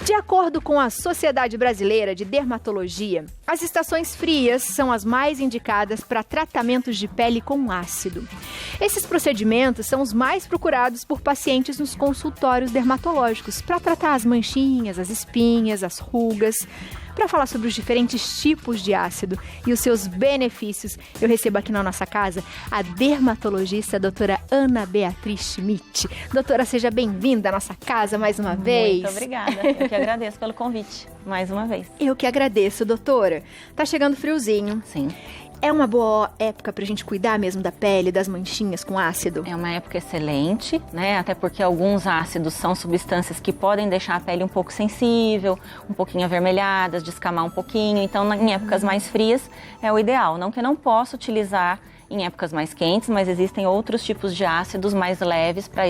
De acordo com a Sociedade Brasileira de Dermatologia, as estações frias são as mais indicadas para tratamentos de pele com ácido. Esses procedimentos são os mais procurados por pacientes nos consultórios dermatológicos para tratar as manchinhas, as espinhas, as rugas. Para falar sobre os diferentes tipos de ácido e os seus benefícios, eu recebo aqui na nossa casa a dermatologista a doutora Ana Beatriz Schmidt. Doutora, seja bem-vinda à nossa casa mais uma vez. Muito obrigada, eu que agradeço pelo convite, mais uma vez. Eu que agradeço, doutora. Tá chegando friozinho. Sim. É uma boa época pra gente cuidar mesmo da pele, das manchinhas com ácido? É uma época excelente, né? Até porque alguns ácidos são substâncias que podem deixar a pele um pouco sensível, um pouquinho avermelhada, descamar um pouquinho. Então, em épocas mais frias, é o ideal. Não que eu não possa utilizar em épocas mais quentes, mas existem outros tipos de ácidos mais leves para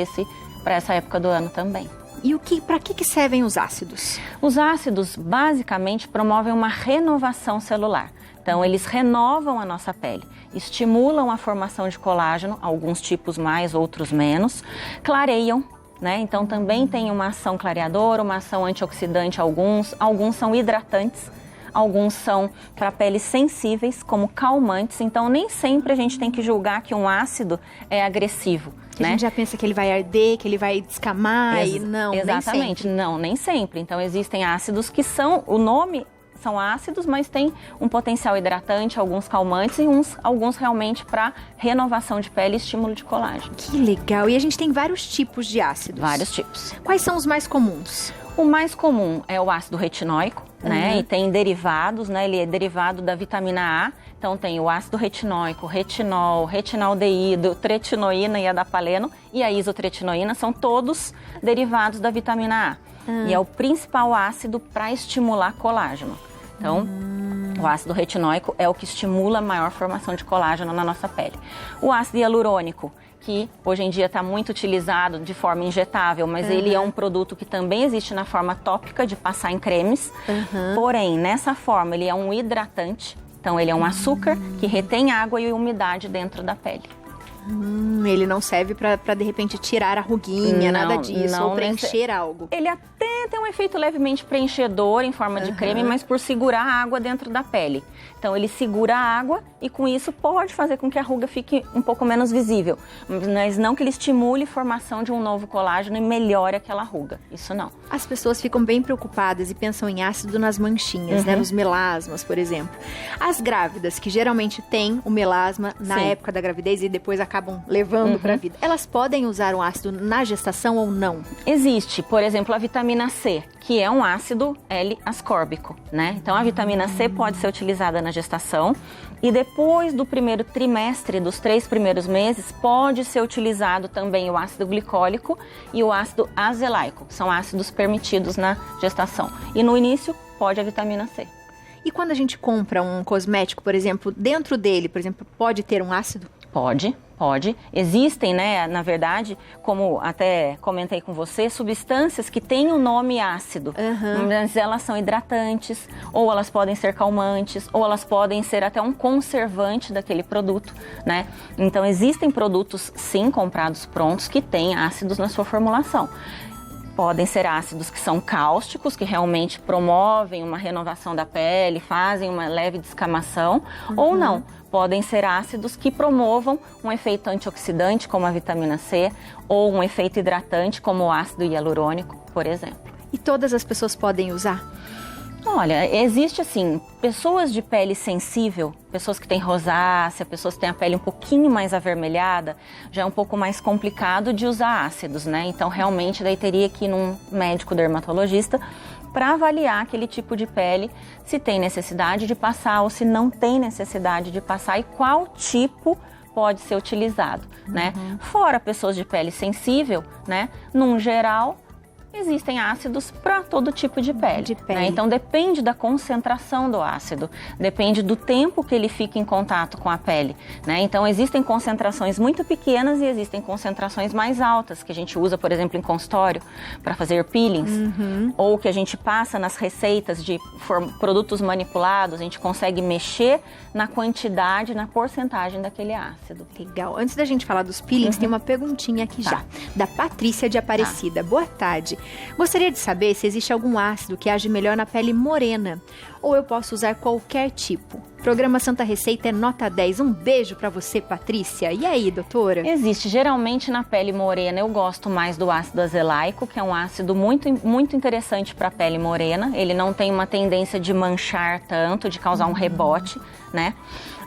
essa época do ano também. E para que servem os ácidos? Os ácidos, basicamente, promovem uma renovação celular. Então, eles renovam a nossa pele, estimulam a formação de colágeno, alguns tipos mais, outros menos, clareiam, né? Então, também tem uma ação clareadora, uma ação antioxidante, alguns são hidratantes, alguns são para peles sensíveis, como calmantes. Então, nem sempre a gente tem que julgar que um ácido é agressivo. A gente já pensa que ele vai arder, que ele vai descamar e não, exatamente, nem sempre. Não, nem sempre. Então, existem ácidos que o nome são ácidos, mas tem um potencial hidratante, alguns calmantes e alguns realmente para renovação de pele e estímulo de colágeno. Que legal! E a gente tem vários tipos de ácidos. Vários tipos. Quais são os mais comuns? O mais comum é o ácido retinóico, né? E tem derivados, né? Ele é derivado da vitamina A. Então tem o ácido retinóico, retinol, retinaldeído, tretinoína e adapaleno e a isotretinoína, são todos derivados da vitamina A. E é o principal ácido para estimular colágeno. Então, o ácido retinóico é o que estimula a maior formação de colágeno na nossa pele. O ácido hialurônico, que hoje em dia está muito utilizado de forma injetável, mas ele é um produto que também existe na forma tópica de passar em cremes. Porém, nessa forma, ele é um hidratante. Então, ele é um açúcar que retém água e umidade dentro da pele. Ele não serve para de repente tirar a ruguinha, nada disso, ou preencher algo. Ele até tem um efeito levemente preenchedor em forma de creme, mas por segurar a água dentro da pele. Então ele segura a água e com isso pode fazer com que a ruga fique um pouco menos visível. Mas não que ele estimule a formação de um novo colágeno e melhore aquela ruga. Isso não. As pessoas ficam bem preocupadas e pensam em ácido nas manchinhas, né? Nos melasmas, por exemplo. As grávidas, que geralmente têm o melasma na época da gravidez e depois acabam levando para a vida, elas podem usar um ácido na gestação ou não? Existe, por exemplo, a vitamina C, que é um ácido L-ascórbico, né? Então a vitamina C pode ser utilizada na gestação e depois do primeiro trimestre, dos 3 primeiros meses, pode ser utilizado também o ácido glicólico e o ácido azelaico, são ácidos permitidos na gestação. E no início pode a vitamina C. E quando a gente compra um cosmético, por exemplo, dentro dele, por exemplo, pode ter um ácido? Pode. Existem, né, na verdade, como até comentei com você, substâncias que têm o nome ácido, mas elas são hidratantes, ou elas podem ser calmantes, ou elas podem ser até um conservante daquele produto, né? Então, existem produtos, sim, comprados prontos, que têm ácidos na sua formulação. Podem ser ácidos que são cáusticos, que realmente promovem uma renovação da pele, fazem uma leve descamação, ou não. Podem ser ácidos que promovam um efeito antioxidante, como a vitamina C, ou um efeito hidratante, como o ácido hialurônico, por exemplo. E todas as pessoas podem usar? Olha, existe assim, pessoas de pele sensível, pessoas que têm rosácea, pessoas que têm a pele um pouquinho mais avermelhada, já é um pouco mais complicado de usar ácidos, né? Então, realmente, daí teria que ir num médico dermatologista para avaliar aquele tipo de pele, se tem necessidade de passar ou se não tem necessidade de passar e qual tipo pode ser utilizado, né? Fora pessoas de pele sensível, né? Num geral, existem ácidos para todo tipo de pele. Né? Então depende da concentração do ácido, depende do tempo que ele fica em contato com a pele. Né? Então existem concentrações muito pequenas e existem concentrações mais altas que a gente usa, por exemplo, em consultório para fazer peelings, ou que a gente passa nas receitas de produtos manipulados, a gente consegue mexer na quantidade, na porcentagem daquele ácido. Legal. Antes da gente falar dos peelings, tem uma perguntinha aqui já, da Patrícia de Aparecida. Boa tarde. Gostaria de saber se existe algum ácido que age melhor na pele morena, ou eu posso usar qualquer tipo. Programa Santa Receita é nota 10. Um beijo pra você, Patrícia. E aí, doutora? Existe. Geralmente na pele morena eu gosto mais do ácido azelaico, que é um ácido muito interessante para a pele morena. Ele não tem uma tendência de manchar tanto, de causar um rebote, né?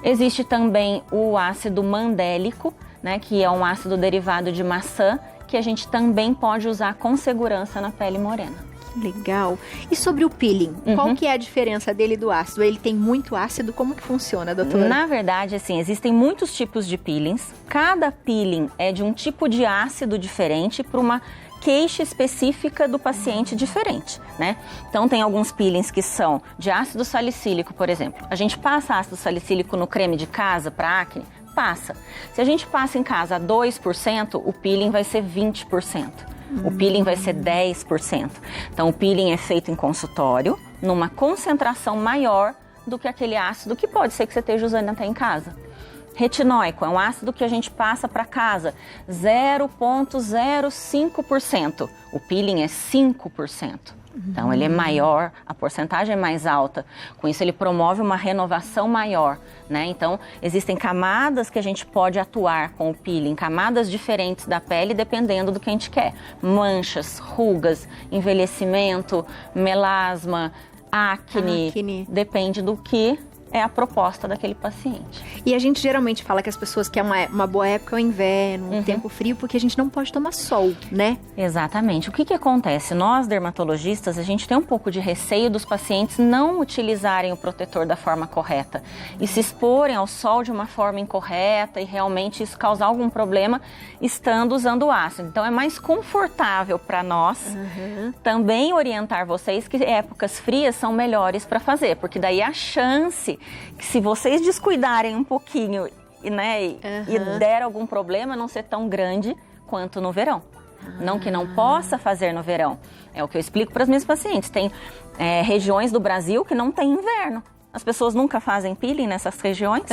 Existe também o ácido mandélico, né, que é um ácido derivado de maçã, que a gente também pode usar com segurança na pele morena. Legal. E sobre o peeling, qual que é a diferença dele do ácido? Ele tem muito ácido? Como que funciona, doutora? Na verdade, assim, existem muitos tipos de peelings. Cada peeling é de um tipo de ácido diferente para uma queixa específica do paciente diferente, né? Então, tem alguns peelings que são de ácido salicílico, por exemplo. A gente passa ácido salicílico no creme de casa para acne? Passa. Se a gente passa em casa 2%, o peeling vai ser 20%. O peeling vai ser 10%. Então, o peeling é feito em consultório, numa concentração maior do que aquele ácido que pode ser que você esteja usando até em casa. Retinóico é um ácido que a gente passa para casa, 0,05%. O peeling é 5%. Então, ele é maior, a porcentagem é mais alta. Com isso, ele promove uma renovação maior, né? Então, existem camadas que a gente pode atuar com o peeling, camadas diferentes da pele, dependendo do que a gente quer. Manchas, rugas, envelhecimento, melasma, acne. Depende do que é a proposta daquele paciente. E a gente geralmente fala que as pessoas querem uma boa época é o inverno, um tempo frio, porque a gente não pode tomar sol, né? Exatamente. O que acontece? Nós, dermatologistas, a gente tem um pouco de receio dos pacientes não utilizarem o protetor da forma correta e se exporem ao sol de uma forma incorreta e realmente isso causar algum problema estando usando o ácido. Então, é mais confortável para nós também orientar vocês que épocas frias são melhores para fazer, porque daí a chance que se vocês descuidarem um pouquinho, né, e der algum problema, não ser tão grande quanto no verão. Não que não possa fazer no verão. É o que eu explico para as minhas pacientes. Tem regiões do Brasil que não tem inverno. As pessoas nunca fazem peeling nessas regiões?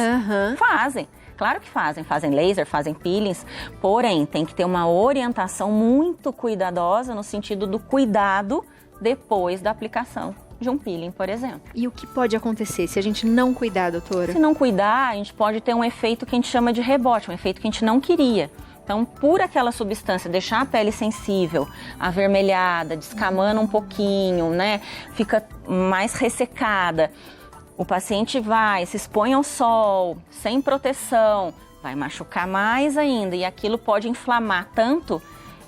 Fazem. Claro que fazem laser, fazem peelings, porém tem que ter uma orientação muito cuidadosa no sentido do cuidado depois da aplicação de um peeling, por exemplo. E o que pode acontecer se a gente não cuidar, doutora? Se não cuidar, a gente pode ter um efeito que a gente chama de rebote, um efeito que a gente não queria. Então, por aquela substância deixar a pele sensível, avermelhada, descamando um pouquinho, né? Fica mais ressecada. O paciente se expõe ao sol, sem proteção, vai machucar mais ainda e aquilo pode inflamar tanto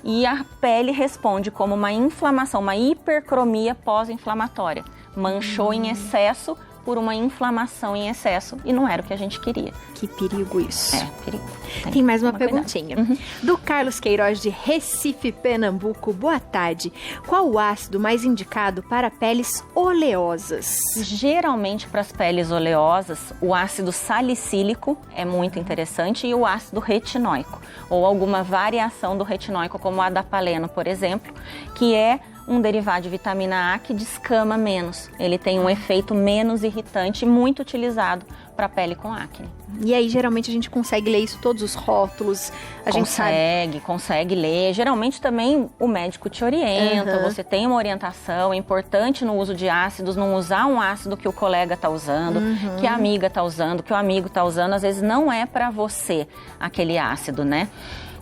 e a pele responde como uma inflamação, uma hipercromia pós-inflamatória. Manchou em excesso por uma inflamação em excesso e não era o que a gente queria. Que perigo isso. Perigo. Tem mais uma perguntinha. Do Carlos Queiroz, de Recife, Pernambuco. Boa tarde. Qual o ácido mais indicado para peles oleosas? Geralmente, para as peles oleosas, o ácido salicílico é muito interessante e o ácido retinóico, ou alguma variação do retinóico, como o adapaleno, por exemplo, que é um derivado de vitamina A que descama menos. Ele tem um efeito menos irritante, muito utilizado para pele com acne. E aí, geralmente, a gente consegue ler isso, todos os rótulos? Consegue ler. Geralmente, também, o médico te orienta, você tem uma orientação. É importante no uso de ácidos, não usar um ácido que o colega está usando, que a amiga está usando, que o amigo está usando. Às vezes, não é para você aquele ácido, né?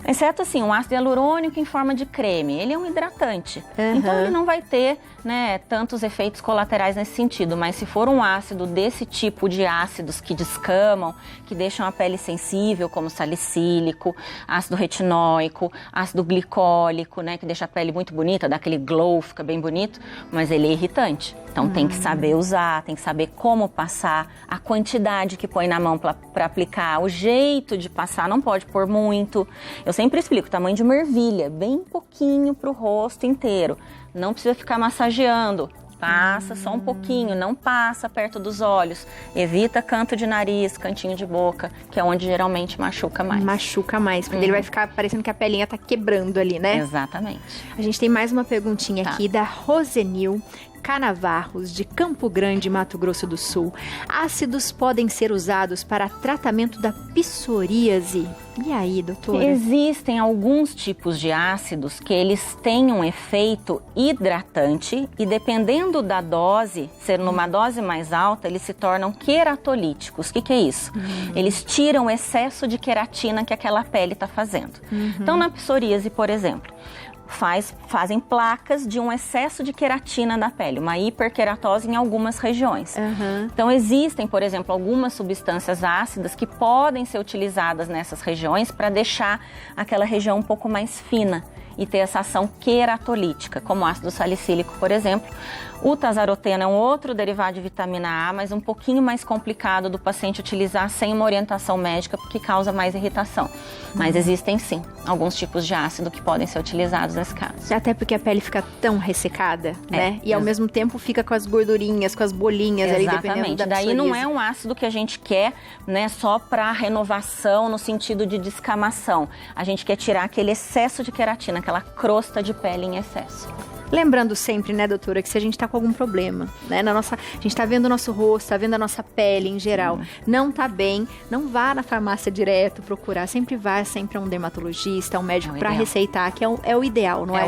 Exceto assim, um ácido hialurônico em forma de creme, ele é um hidratante. Então ele não vai ter, né, tantos efeitos colaterais nesse sentido, mas se for um ácido desse tipo de ácidos que descamam, que deixam a pele sensível, como salicílico, ácido retinóico, ácido glicólico, né, que deixa a pele muito bonita, dá aquele glow, fica bem bonito, mas ele é irritante. Então tem que saber usar, tem que saber como passar, a quantidade que põe na mão para aplicar, o jeito de passar, não pode pôr muito. Eu sempre explico, tamanho de uma ervilha, bem pouquinho para o rosto inteiro. Não precisa ficar massageando, passa só um pouquinho, não passa perto dos olhos. Evita canto de nariz, cantinho de boca, que é onde geralmente machuca mais. Machuca mais, porque ele vai ficar parecendo que a pelinha tá quebrando ali, né? Exatamente. A gente tem mais uma perguntinha aqui da Rosenil Canavarros, de Campo Grande, Mato Grosso do Sul. Ácidos podem ser usados para tratamento da psoríase. E aí, doutora? Existem alguns tipos de ácidos que eles têm um efeito hidratante e dependendo da dose, ser numa dose mais alta, eles se tornam queratolíticos. O que é isso? Eles tiram o excesso de queratina que aquela pele está fazendo. Então, na psoríase, por exemplo, fazem placas de um excesso de queratina da pele, uma hiperqueratose em algumas regiões. Então existem, por exemplo, algumas substâncias ácidas que podem ser utilizadas nessas regiões para deixar aquela região um pouco mais fina e ter essa ação queratolítica, como o ácido salicílico, por exemplo. O tazaroteno é um outro derivado de vitamina A, mas um pouquinho mais complicado do paciente utilizar sem uma orientação médica, porque causa mais irritação. Mas existem sim alguns tipos de ácido que podem ser utilizados nesse caso. Até porque a pele fica tão ressecada, né? E ao mesmo tempo fica com as gordurinhas, com as bolinhas ali, dependendo da psoríase. Daí não é um ácido que a gente quer, né, só para renovação no sentido de descamação. A gente quer tirar aquele excesso de queratina, aquela crosta de pele em excesso. Lembrando sempre, né, doutora, que se a gente tá com algum problema, né, a gente tá vendo o nosso rosto, tá vendo a nossa pele em geral, não tá bem, não vá na farmácia direto procurar, sempre vá sempre a um dermatologista, a um médico para receitar, que é o ideal, não é?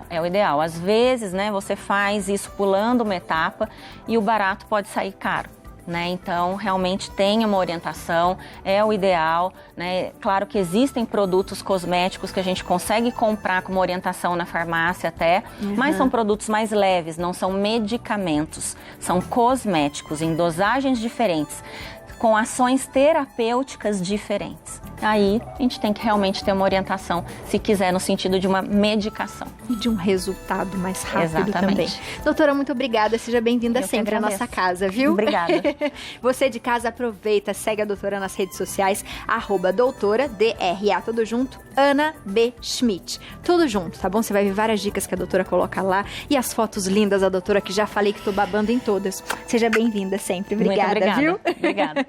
É o ideal. Às vezes, né, você faz isso pulando uma etapa e o barato pode sair caro. Né? Então, realmente tenha uma orientação, é o ideal, né? Claro que existem produtos cosméticos que a gente consegue comprar com uma orientação na farmácia até, mas são produtos mais leves, não são medicamentos, são cosméticos em dosagens diferentes, com ações terapêuticas diferentes. Aí a gente tem que realmente ter uma orientação, se quiser, no sentido de uma medicação. E de um resultado mais rápido também. Doutora, muito obrigada, seja bem-vinda sempre à nossa casa, viu? Obrigada. Você de casa, aproveita, segue a doutora nas redes sociais, @doutora, DRA, tudo junto, Ana B. Schmidt. Tudo junto, tá bom? Você vai ver várias dicas que a doutora coloca lá e as fotos lindas da doutora, que já falei que tô babando em todas. Seja bem-vinda sempre. Obrigada, muito obrigada, viu? Obrigada.